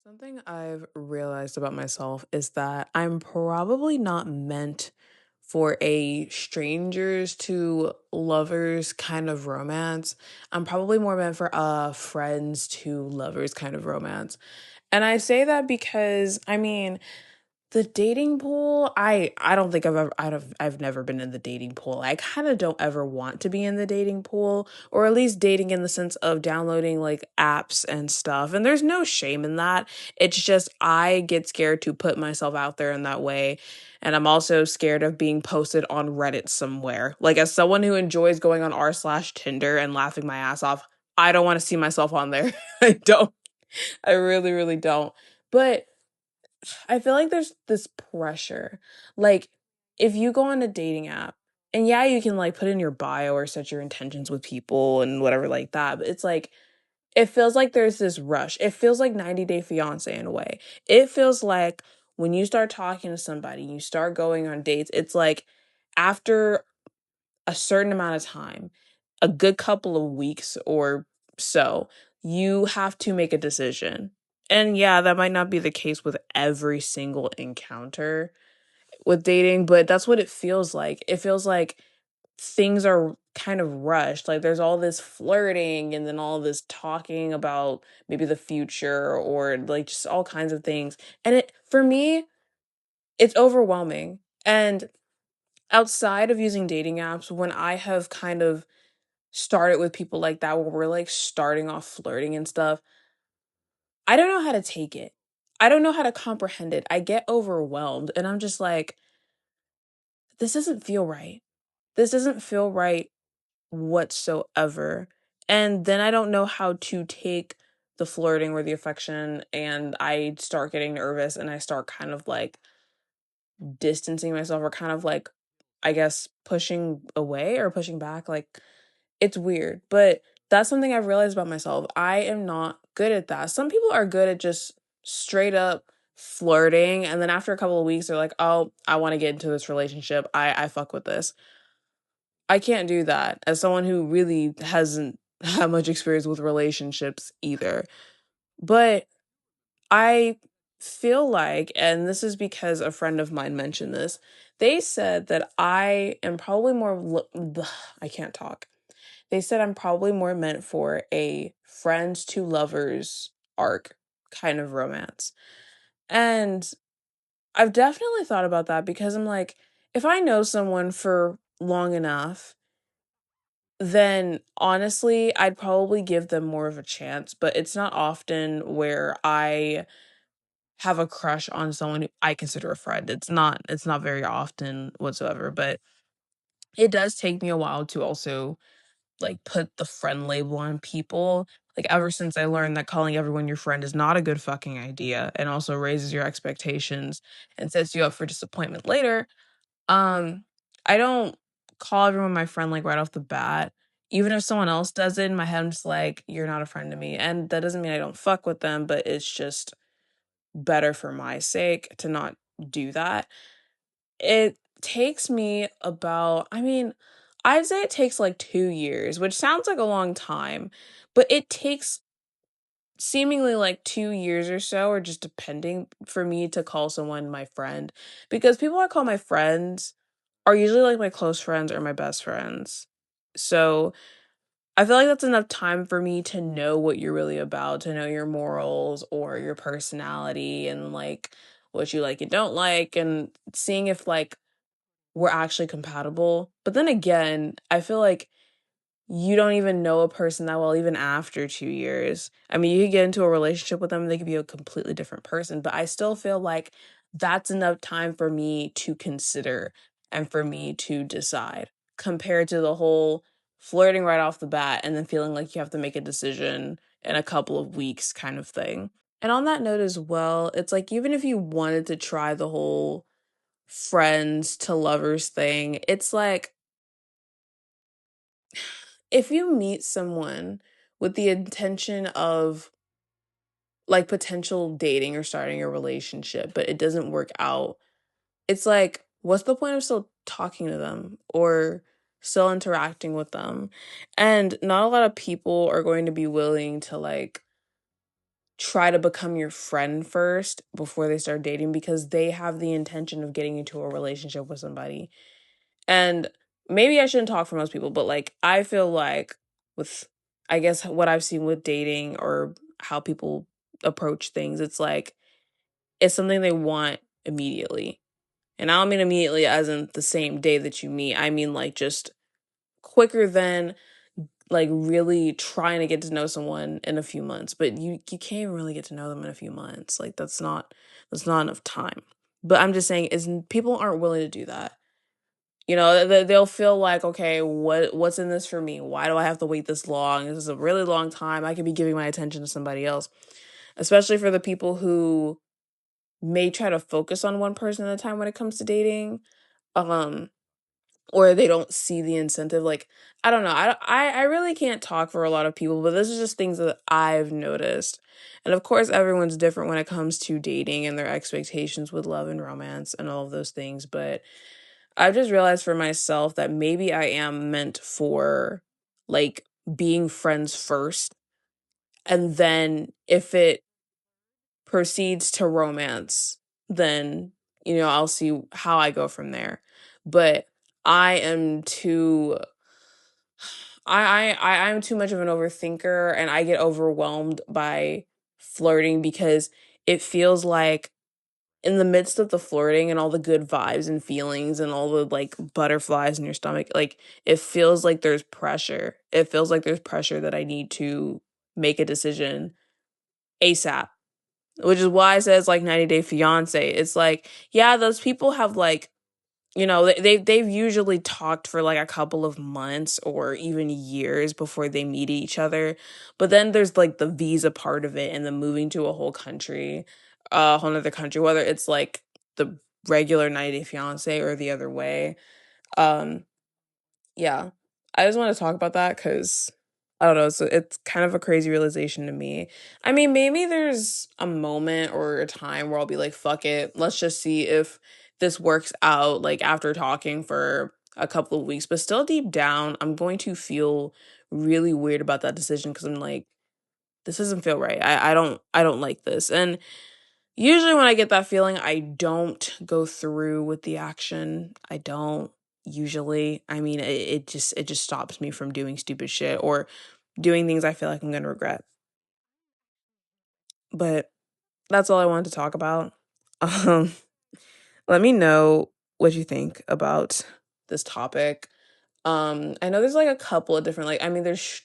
Something I've realized about myself is that I'm probably not meant for a strangers to lovers kind of romance. I'm probably more meant for a friends to lovers kind of romance. And I say that because the dating pool, I don't think I've never been in the dating pool. I kind of don't ever want to be in the dating pool, or at least dating in the sense of downloading like apps and stuff. And there's no shame in that. It's just I get scared to put myself out there in that way. And I'm also scared of being posted on Reddit somewhere. Like as someone who enjoys going on r/Tinder and laughing my ass off, I don't want to see myself on there. I don't. I really, really don't. But I feel like there's this pressure. Like, if you go on a dating app, and yeah, you can like put in your bio or set your intentions with people and whatever like that, but it's like, it feels like there's this rush. It feels like 90 Day Fiance in a way. It feels like when you start talking to somebody, you start going on dates, it's like after a certain amount of time, a good couple of weeks or so, you have to make a decision. And yeah, that might not be the case with every single encounter with dating, but that's what it feels like. It feels like things are kind of rushed. Like there's all this flirting and then all this talking about maybe the future or like just all kinds of things. And it for me, it's overwhelming. And outside of using dating apps, when I have kind of started with people like that where we're like starting off flirting and stuff, I don't know how to take it. I don't know how to comprehend it. I get overwhelmed and I'm just like, this doesn't feel right. This doesn't feel right whatsoever. And then I don't know how to take the flirting or the affection and I start getting nervous and I start kind of like distancing myself or kind of like I guess pushing away or pushing back. Like it's weird, but that's something I've realized about myself. I am not good at that. Some people are good at just straight up flirting and then after a couple of weeks they're like, "Oh, I want to get into this relationship. I fuck with this." I can't do that as someone who really hasn't had much experience with relationships either. But I feel like, and this is because a friend of mine mentioned this, they said that I am probably I can't talk. They said I'm probably more meant for a friends to lovers arc kind of romance. And I've definitely thought about that because I'm like, if I know someone for long enough, then honestly, I'd probably give them more of a chance. But it's not often where I have a crush on someone who I consider a friend. It's not very often whatsoever, but it does take me a while to also like put the friend label on people. Like ever since I learned that calling everyone your friend is not a good fucking idea and also raises your expectations and sets you up for disappointment later, um I don't call everyone my friend like right off the bat. Even if someone else does it in my head, I'm just like, you're not a friend to me. And that doesn't mean I don't fuck with them, but it's just better for my sake to not do that. It takes me about, I'd say it takes like 2 years, which sounds like a long time, but it takes seemingly like 2 years or so, or just depending, for me to call someone my friend. Because people I call my friends are usually like my close friends or my best friends. So I feel like that's enough time for me to know what you're really about, to know your morals or your personality and like what you like and don't like, and seeing if like we're actually compatible. But then again, I feel like you don't even know a person that well even after 2 years. I mean, you could get into a relationship with them, they could be a completely different person, but I still feel like that's enough time for me to consider and for me to decide compared to the whole flirting right off the bat and then feeling like you have to make a decision in a couple of weeks kind of thing. And on that note as well, it's like even if you wanted to try the whole friends to lovers thing, it's like if you meet someone with the intention of like potential dating or starting a relationship, but it doesn't work out, it's like, what's the point of still talking to them or still interacting with them? And not a lot of people are going to be willing to like try to become your friend first before they start dating because they have the intention of getting into a relationship with somebody. And maybe I shouldn't talk for most people, but like I feel like with I guess what I've seen with dating or how people approach things, it's like it's something they want immediately. And I don't mean immediately as in the same day that you meet. I mean like just quicker than like really trying to get to know someone in a few months. But you can't even really get to know them in a few months. Like that's not enough time. But I'm just saying is people aren't willing to do that. You know, they'll feel like, okay, what's in this for me? Why do I have to wait this long? This is a really long time. I could be giving my attention to somebody else. Especially for the people who may try to focus on one person at a time when it comes to dating. Um, or they don't see the incentive. Like, I don't know. I really can't talk for a lot of people, but this is just things that I've noticed. And of course, everyone's different when it comes to dating and their expectations with love and romance and all of those things. But I've just realized for myself that maybe I am meant for like being friends first. And then if it proceeds to romance, then, I'll see how I go from there. But I am too I'm too much of an overthinker and I get overwhelmed by flirting because it feels like in the midst of the flirting and all the good vibes and feelings and all the like butterflies in your stomach, like it feels like there's pressure. It feels like there's pressure that I need to make a decision ASAP, which is why it says like 90 Day Fiance. It's like, yeah, those people have like, they've usually talked for like a couple of months or even years before they meet each other. But then there's like the visa part of it and the moving to a whole country, a whole other country, whether it's like the regular 90 Day Fiance or the other way. Um, yeah, I just want to talk about that because I don't know. So it's kind of a crazy realization to me. I mean, maybe there's a moment or a time where I'll be like, fuck it. Let's just see if this works out, like after talking for a couple of weeks. But still, deep down, I'm going to feel really weird about that decision because I'm like, this doesn't feel right. I don't like this. And usually when I get that feeling, I don't go through with the action. I don't usually. I mean, it just stops me from doing stupid shit or doing things I feel like I'm going to regret. But that's all I wanted to talk about. Um let me know what you think about this topic. I know there's like a couple of different like I mean there's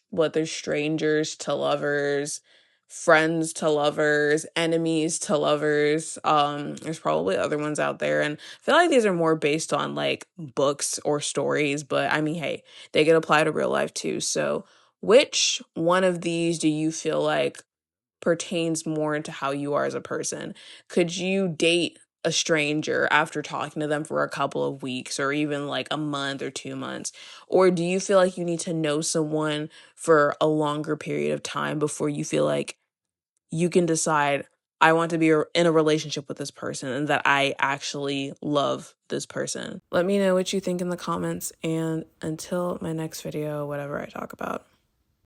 strangers to lovers, friends to lovers, enemies to lovers. There's probably other ones out there and I feel like these are more based on like books or stories, but I mean hey, they could apply to real life too. So, which one of these do you feel like pertains more into how you are as a person? Could you date a stranger after talking to them for a couple of weeks or even like a month or 2 months? Or do you feel like you need to know someone for a longer period of time before you feel like you can decide, I want to be in a relationship with this person and that I actually love this person? Let me know what you think in the comments. And until my next video, whatever I talk about.